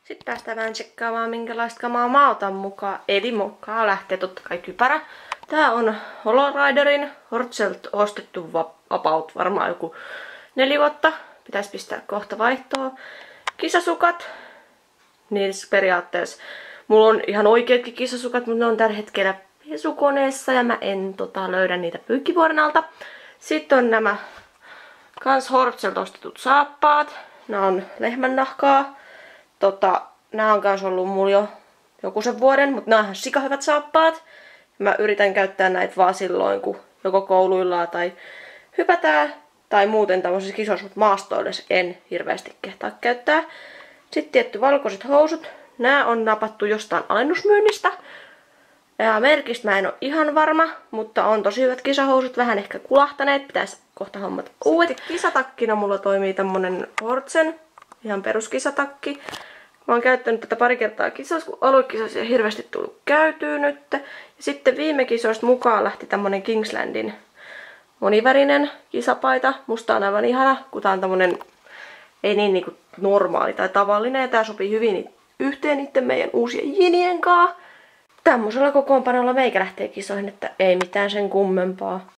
Sitten päästään vähän tsekkaamaan, minkälaista kamaa mä otan mukaan. Eli mukaan lähtee totta kai kypärä. Tää on Holoriderin Hortselt ostettu about varmaan joku 4 vuotta. Pitäisi pistää kohta vaihtoa. Kisasukat. Niissä periaatteessa mulla on ihan oikeatkin kisasukat, mutta ne on tällä hetkellä pesukoneessa ja mä en löydä niitä pyykkivuoren alta. Sitten on nämä kans Hortselt ostetut saappaat. Nämä on lehmännahkaa. Nämä on kans ollut mulla jo joku sen vuoden, mutta nämä on ihan sikahyvät saappaat. Mä yritän käyttää näitä vaan silloin, kun joko kouluillaan tai hypätään. Tai muuten tämmöisissä kisoissa, mutta maastoille en hirveästi kehtaa käyttää. Sitten tietty valkoiset housut. Nämä on napattu jostain alennusmyynnistä. Ja merkistä mä en ole ihan varma, mutta on tosi hyvät kisahousut. Vähän ehkä kulahtaneet, pitäisi kohta hommata uudet. Sitten kisatakkina mulla toimii tämmönen Hortsen, ihan peruskisatakki. Mä oon käyttänyt tätä pari kertaa kisoissa, kun aluekisoissa ei hirveästi tullut käytyä nyt. Ja sitten viime kisoista mukaan lähti tämmönen Kingslandin monivärinen kisapaita. Musta on aivan ihana, kun tää on tämmönen ei niin niinku normaali tai tavallinen. Ja tää sopii hyvin yhteen niitten meidän uusien jinien kanssa. Tämmöisellä kokoonpanolla meikä lähtee kisoihin, että ei mitään sen kummempaa.